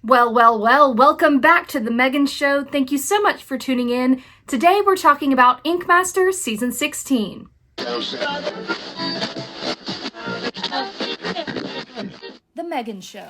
Well, welcome back to The Megan Show. Thank you so much for tuning in. Today we're talking about Ink Master Season 16. The Megan Show.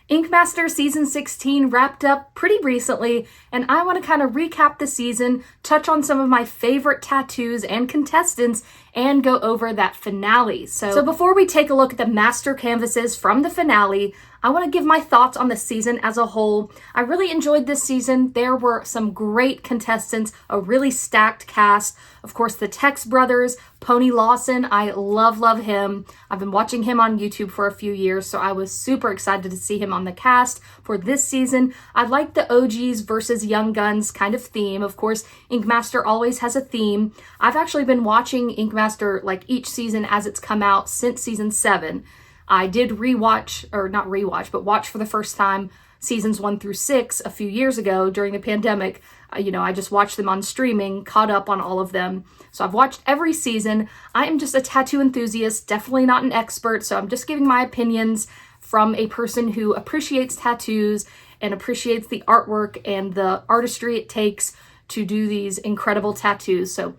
Ink Master Season 16 wrapped up pretty recently, and I want to kind of recap the season, touch on some of my favorite tattoos and contestants, and go over that finale. So before we take a look at the master canvases from the finale, I want to give my thoughts on the season as a whole. I really enjoyed this season. There were some great contestants, a really stacked cast. Of course, the Tex brothers, Pony Lawson, I love him. I've been watching him on YouTube for a few years, so I was super excited to see him on the cast for this season. I like the OGs versus Young Guns kind of theme. Of course, Ink Master always has a theme. I've actually been watching Ink Master like each season as it's come out since season 7. I did watch for the first time seasons 1 through 6 a few years ago during the pandemic. I just watched them on streaming, caught up on all of them. So I've watched every season. I am just a tattoo enthusiast, definitely not an expert. So I'm just giving my opinions from a person who appreciates tattoos and appreciates the artwork and the artistry it takes to do these incredible tattoos. So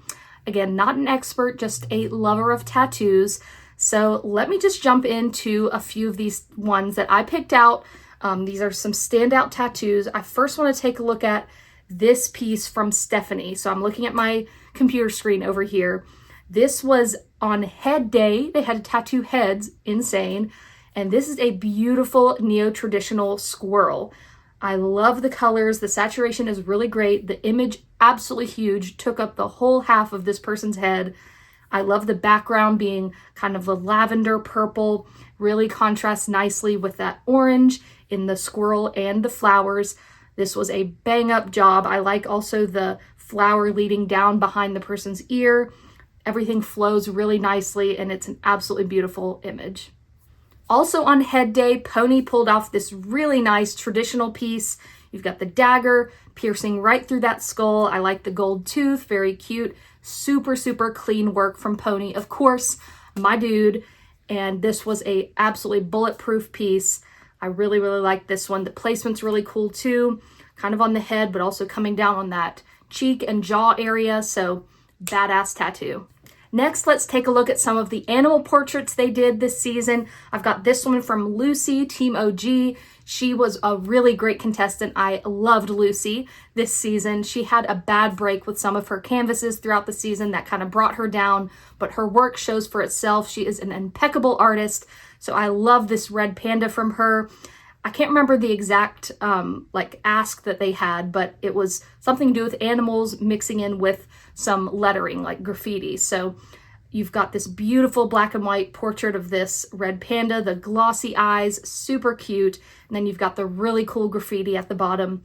again, not an expert, just a lover of tattoos. So let me just jump into a few of these ones that I picked out. These are some standout tattoos. I first want to take a look at this piece from Stephanie. So I'm looking at my computer screen over here. This was on head day. They had to tattoo heads, insane. And this is a beautiful neo-traditional squirrel. I love the colors. The saturation is really great. The image, absolutely huge, took up the whole half of this person's head. I love the background being kind of a lavender purple, really contrasts nicely with that orange in the squirrel and the flowers. This was a bang up job. I like also the flower leading down behind the person's ear. Everything flows really nicely and it's an absolutely beautiful image. Also on head day, Pony pulled off this really nice traditional piece. You've got the dagger piercing right through that skull. I like the gold tooth, very cute. Super clean work from Pony. Of course, my dude. And this was a absolutely bulletproof piece. I really like this one. The placement's really cool too. Kind of on the head, but also coming down on that cheek and jaw area. So badass tattoo. Next, let's take a look at some of the animal portraits they did this season. I've got this one from Lucy, Team OG. She was a really great contestant. I loved Lucy this season. She had a bad break with some of her canvases throughout the season that kind of brought her down, but her work shows for itself. She is an impeccable artist. So I love this red panda from her. I can't remember the exact ask that they had, but it was something to do with animals mixing in with some lettering like graffiti. So you've got this beautiful black and white portrait of this red panda, the glossy eyes, super cute. And then you've got the really cool graffiti at the bottom.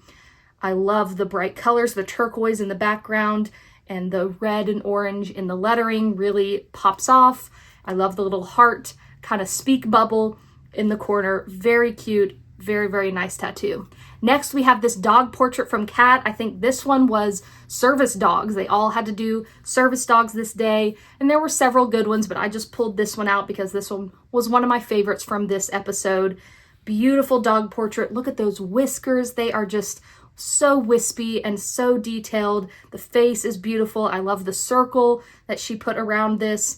I love the bright colors, the turquoise in the background and the red and orange in the lettering really pops off. I love the little heart kind of speak bubble in the corner. Very cute. Very nice tattoo. Next, we have this dog portrait from Kat. I think this one was service dogs. They all had to do service dogs this day, and there were several good ones, but I just pulled this one out because this one was one of my favorites from this episode. Beautiful dog portrait. Look at those whiskers. They are just so wispy and so detailed. The face is beautiful. I love the circle that she put around this.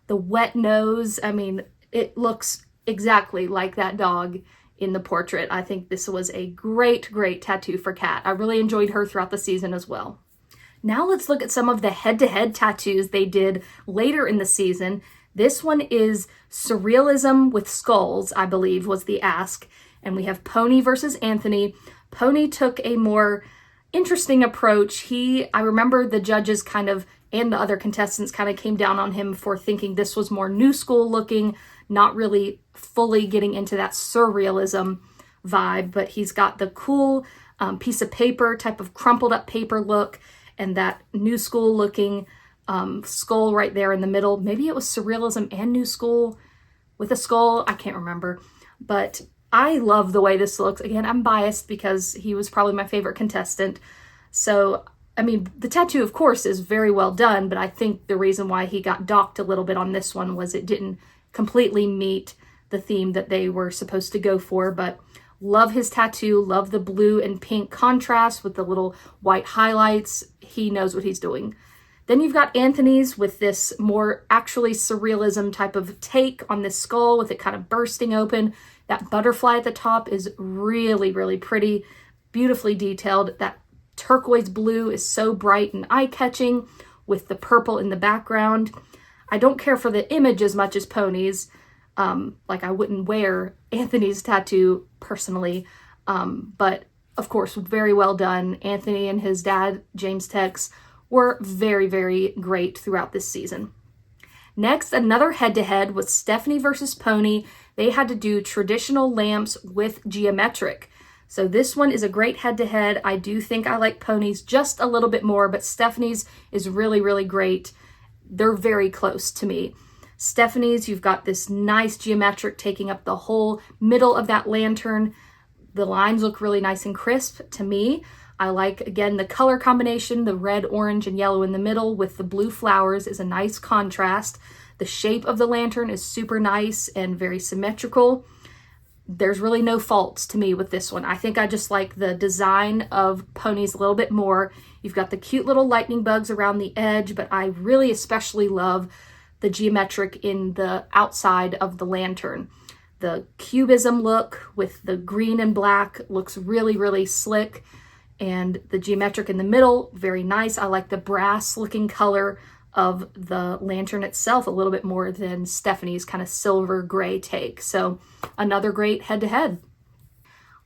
The wet nose. I mean, it looks exactly like that dog in the portrait. I think this was a great tattoo for Kat. I really enjoyed her throughout the season as well. Now let's look at some of the head-to-head tattoos they did later in the season. This one is Surrealism with Skulls, I believe was the ask. And we have Pony versus Anthony. Pony took a more interesting approach. I remember the judges and the other contestants kind of came down on him for thinking this was more new school looking, not really fully getting into that surrealism vibe, but he's got the cool piece of paper, type of crumpled up paper look, and that new school looking skull right there in the middle. Maybe it was surrealism and new school with a skull. I can't remember, but I love the way this looks. Again, I'm biased because he was probably my favorite contestant. So, I mean, the tattoo, of course, is very well done, but I think the reason why he got docked a little bit on this one was it didn't completely meet the theme that they were supposed to go for, but love his tattoo, love the blue and pink contrast with the little white highlights. He knows what he's doing. Then you've got Anthony's with this more actually surrealism type of take on this skull with it kind of bursting open. That butterfly at the top is really, really pretty, beautifully detailed. That turquoise blue is so bright and eye-catching with the purple in the background. I don't care for the image as much as Pony's. Like I wouldn't wear Anthony's tattoo personally, but of course, very well done. Anthony and his dad, James Tex, were very, very great throughout this season. Next, another head-to-head was Stephanie versus Pony. They had to do traditional lamps with geometric. So this one is a great head-to-head. I do think I like Pony's just a little bit more, but Stephanie's is really, really great. They're very close to me. Stephanie's, you've got this nice geometric taking up the whole middle of that lantern. The lines look really nice and crisp to me. I like, again, the color combination, the red, orange, and yellow in the middle with the blue flowers is a nice contrast. The shape of the lantern is super nice and very symmetrical. There's really no faults to me with this one. I think I just like the design of Pony's a little bit more. You've got the cute little lightning bugs around the edge, but I really especially love the geometric in the outside of the lantern. The cubism look with the green and black looks really, really slick. And the geometric in the middle, very nice. I like the brass looking color of the lantern itself a little bit more than Stephanie's kind of silver gray take. So another great head-to-head.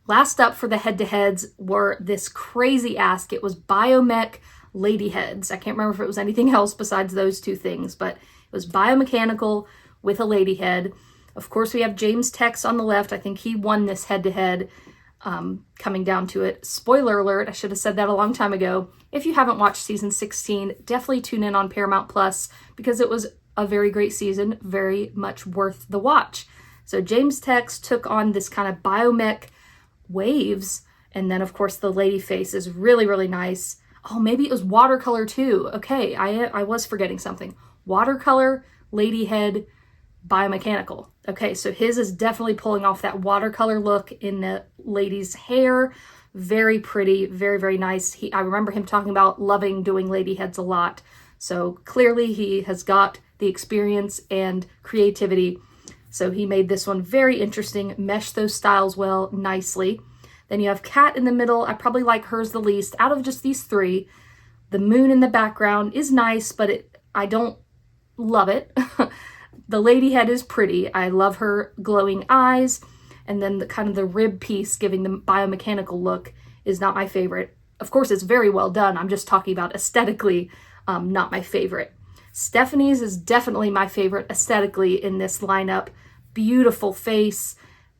Last up for the head-to-heads were this crazy ask. It was Biomech lady heads. I can't remember if it was anything else besides those two things, but it was biomechanical with a lady head. Of course, we have James Tex on the left. I think he won this head-to-head. Coming down to it. Spoiler alert, I should have said that a long time ago. If you haven't watched season 16, definitely tune in on Paramount Plus because it was a very great season, very much worth the watch. So James Tex took on this kind of biomech waves, and then of course the lady face is really, really nice. Oh, maybe it was watercolor too. Okay, I was forgetting something. Watercolor, lady head, biomechanical. Okay, so his is definitely pulling off that watercolor look in the lady's hair. Very pretty, very, very nice. I remember him talking about loving doing lady heads a lot. So clearly he has got the experience and creativity. So he made this one very interesting, meshed those styles well, nicely. Then you have Kat in the middle. I probably like hers the least out of just these three. The moon in the background is nice, but I don't love it. The lady head is pretty. I love her glowing eyes. And then the kind of the rib piece giving the biomechanical look is not my favorite. Of course, it's very well done. I'm just talking about aesthetically, not my favorite. Stephanie's is definitely my favorite aesthetically in this lineup. Beautiful face.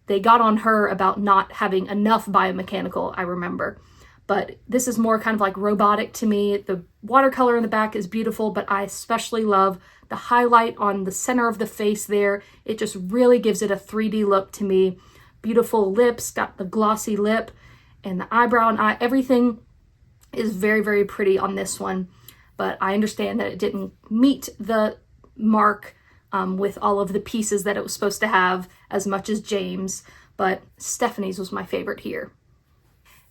They got on her about not having enough biomechanical, I remember. But this is more kind of like robotic to me. The watercolor in the back is beautiful, but I especially love the highlight on the center of the face there. It just really gives it a 3D look to me. Beautiful lips, got the glossy lip and the eyebrow and eye. Everything is very, very pretty on this one. But I understand that it didn't meet the mark with all of the pieces that it was supposed to have as much as James. But Stephanie's was my favorite here.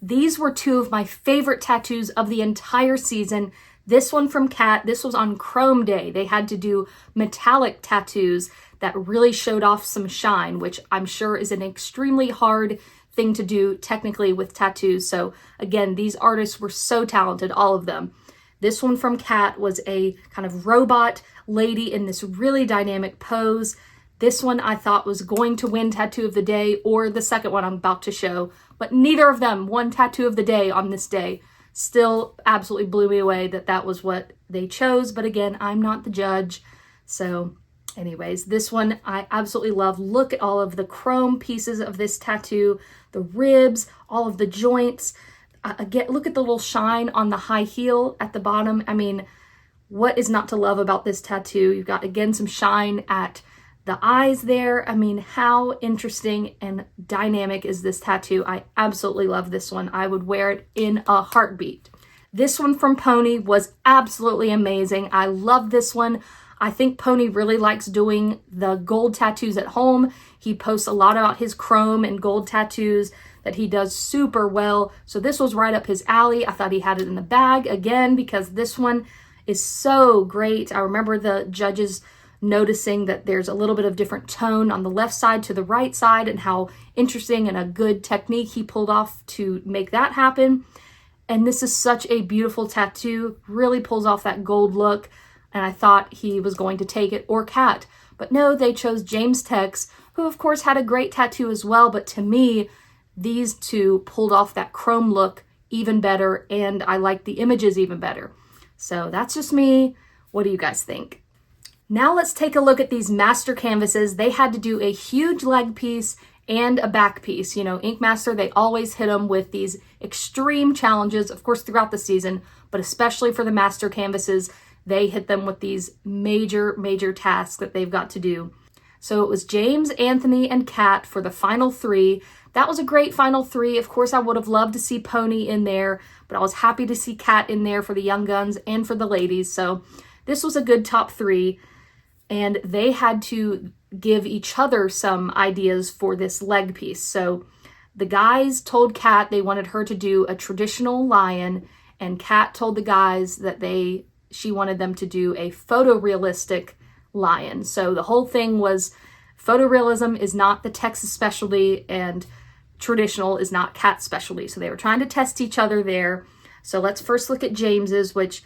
These were two of my favorite tattoos of the entire season. This one from Kat, this was on Chrome Day. They had to do metallic tattoos that really showed off some shine, which I'm sure is an extremely hard thing to do technically with tattoos. So again, these artists were so talented, all of them. This one from Kat was a kind of robot lady in this really dynamic pose. This one I thought was going to win Tattoo of the Day or the second one I'm about to show, but neither of them won Tattoo of the Day on this day. Still absolutely blew me away that that was what they chose, but again, I'm not the judge. So anyways, this one I absolutely love. Look at all of the chrome pieces of this tattoo, the ribs, all of the joints. Again, look at the little shine on the high heel at the bottom. I mean, what is not to love about this tattoo? You've got, again, some shine at the eyes there. I mean, how interesting and dynamic is this tattoo? I absolutely love this one. I would wear it in a heartbeat. This one from Pony was absolutely amazing. I love this one. I think Pony really likes doing the gold tattoos at home. He posts a lot about his chrome and gold tattoos that he does super well. So this was right up his alley. I thought he had it in the bag again because this one is so great. I remember the judges noticing that there's a little bit of different tone on the left side to the right side and how interesting and a good technique he pulled off to make that happen. And this is such a beautiful tattoo, really pulls off that gold look. And I thought he was going to take it, or Kat. But no, they chose James Tex, who of course had a great tattoo as well. But to me, these two pulled off that chrome look even better, and I like the images even better. So that's just me. What do you guys think? Now let's take a look at these master canvases. They had to do a huge leg piece and a back piece. You know, Ink Master, they always hit them with these extreme challenges, of course, throughout the season, but especially for the master canvases, they hit them with these major tasks that they've got to do. So it was James, Anthony, and Kat for the final three. That was a great final three. Of course, I would have loved to see Pony in there, but I was happy to see Kat in there for the young guns and for the ladies. So this was a good top three, and they had to give each other some ideas for this leg piece. So the guys told Kat they wanted her to do a traditional lion, and Kat told the guys that she wanted them to do a photorealistic lion. So the whole thing was photorealism is not the Texas specialty and traditional is not Kat's specialty. So they were trying to test each other there. So let's first look at James's, which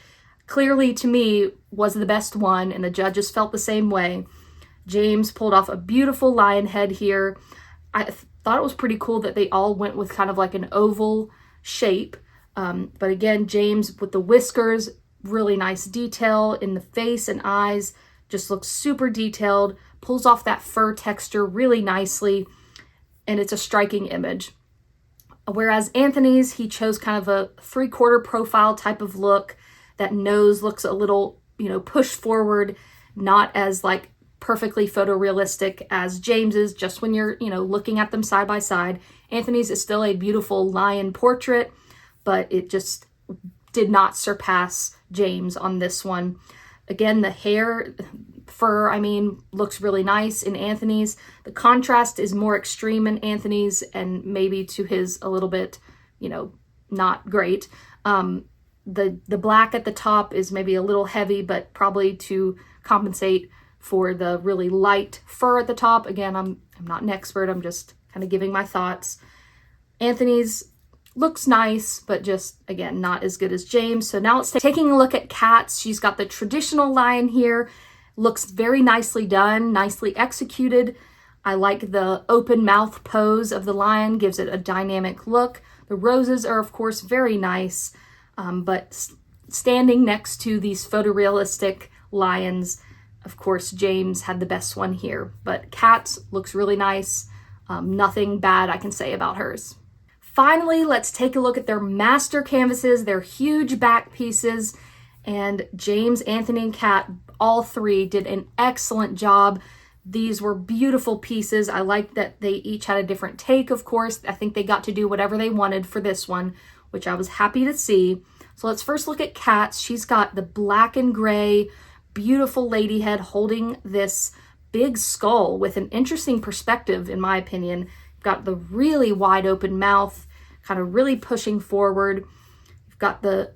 clearly to me was the best one, and the judges felt the same way. James pulled off a beautiful lion head here. I thought it was pretty cool that they all went with kind of like an oval shape. But again, James with the whiskers, really nice detail in the face and eyes, just looks super detailed, pulls off that fur texture really nicely, and it's a striking image. Whereas Anthony's, he chose kind of a 3/4 profile type of look. That nose looks a little, pushed forward, not as like perfectly photorealistic as James's, just when you're, looking at them side by side. Anthony's is still a beautiful lion portrait, but it just did not surpass James on this one. Again, the fur, looks really nice in Anthony's. The contrast is more extreme in Anthony's, and maybe to his a little bit, not great. The black at the top is maybe a little heavy, but probably to compensate for the really light fur at the top. Again, I'm not an expert. I'm just kind of giving my thoughts. Anthony's looks nice, but just, again, not as good as James. So now let's taking a look at Kat's. She's got the traditional lion here. Looks very nicely done, nicely executed. I like the open mouth pose of the lion, gives it a dynamic look. The roses are, of course, very nice, but standing next to these photorealistic lions, of course, James had the best one here. But Kat's looks really nice. Nothing bad I can say about hers. Finally, let's take a look at their master canvases, their huge back pieces, and James, Anthony, and Kat, all three did an excellent job. These were beautiful pieces. I like that they each had a different take, of course. I think they got to do whatever they wanted for this one, which I was happy to see. So let's first look at Kat's. She's got the black and gray, beautiful lady head holding this big skull with an interesting perspective, in my opinion. Got the really wide open mouth, kind of really pushing forward. You've got the,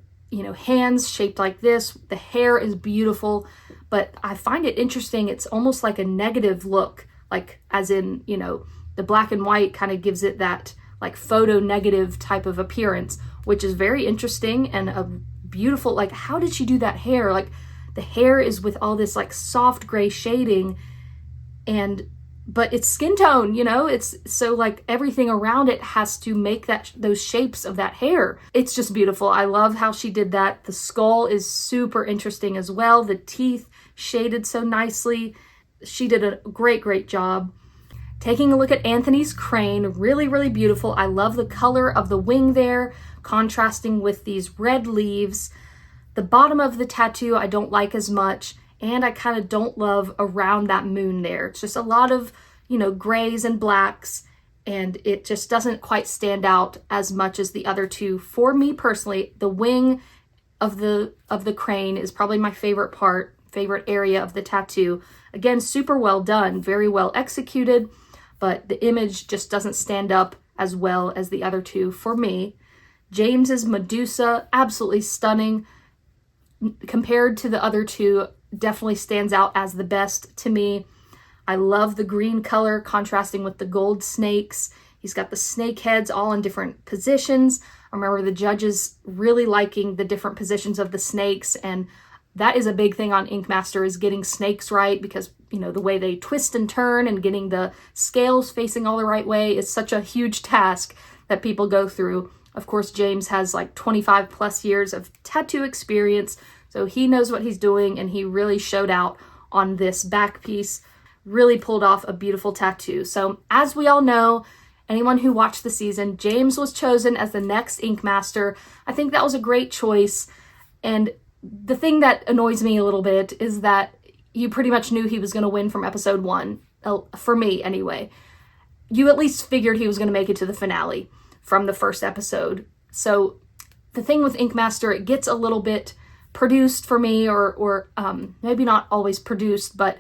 hands shaped like this. The hair is beautiful, but I find it interesting. It's almost like a negative look, like as in, the black and white kind of gives it that like photo negative type of appearance, which is very interesting and a beautiful, like, how did she do that hair? Like, the hair is with all this like soft gray shading, but it's skin tone, it's so like everything around it has to make those shapes of that hair. It's just beautiful. I love how she did that. The skull is super interesting as well. The teeth shaded so nicely. She did a great job. Taking a look at Anthony's crane, really beautiful. I love the color of the wing there, contrasting with these red leaves. The bottom of the tattoo I don't like as much, and I kind of don't love around that moon there. It's just a lot of, grays and blacks, and it just doesn't quite stand out as much as the other two. For me personally, the wing of the crane is probably my favorite part. favorite area of the tattoo. Again, super well done, very well executed, but the image just doesn't stand up as well as the other two for me. James's Medusa, absolutely stunning. Compared to the other two, definitely stands out as the best to me. I love the green color contrasting with the gold snakes. He's got the snake heads all in different positions. I remember the judges really liking the different positions of the snakes, and that is a big thing on Ink Master, is getting snakes right, because the way they twist and turn and getting the scales facing all the right way is such a huge task that people go through. Of course, James has like 25 plus years of tattoo experience, so he knows what he's doing, and he really showed out on this back piece, really pulled off a beautiful tattoo. So as we all know, anyone who watched the season, James was chosen as the next Ink Master. I think that was a great choice, and the thing that annoys me a little bit is that you pretty much knew he was going to win from episode 1, for me anyway. You at least figured he was going to make it to the finale from the first episode. So the thing with Ink Master, it gets a little bit produced for me, or maybe not always produced, but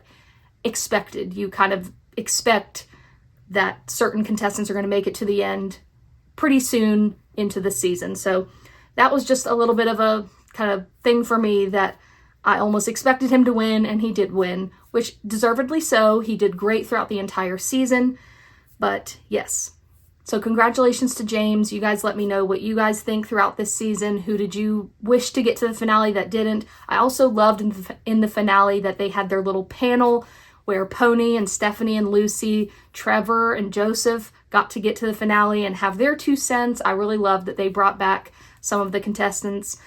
expected. You kind of expect that certain contestants are going to make it to the end pretty soon into the season. So that was just a little bit of a kind of thing for me, that I almost expected him to win, and he did win, which deservedly so. He did great throughout the entire season, but yes. So congratulations to James. You guys let me know what you guys think throughout this season. Who did you wish to get to the finale that didn't? I also loved in the finale that they had their little panel where Pony and Stephanie and Lucy, Trevor and Joseph got to get to the finale and have their 2 cents. I really loved that they brought back some of the contestants.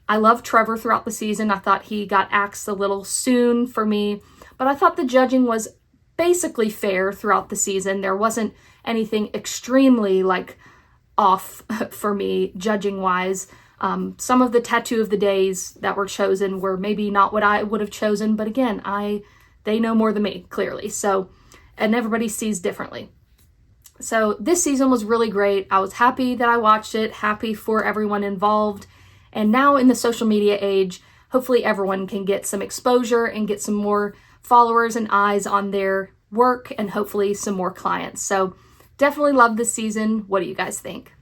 I loved Trevor throughout the season. I thought he got axed a little soon for me, but I thought the judging was basically fair throughout the season. There wasn't anything extremely off for me judging wise. Some of the tattoo of the days that were chosen were maybe not what I would have chosen, but again, they know more than me, clearly. So, and everybody sees differently. So this season was really great. I was happy that I watched it, happy for everyone involved. And now in the social media age, hopefully everyone can get some exposure and get some more followers and eyes on their work, and hopefully some more clients. So definitely love this season. What do you guys think?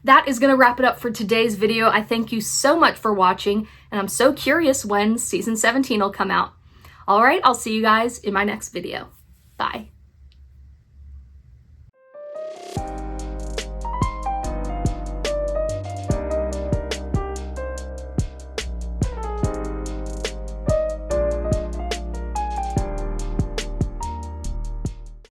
That is going to wrap it up for today's video. I thank you so much for watching, and I'm so curious when season 17 will come out. All right, I'll see you guys in my next video. Bye.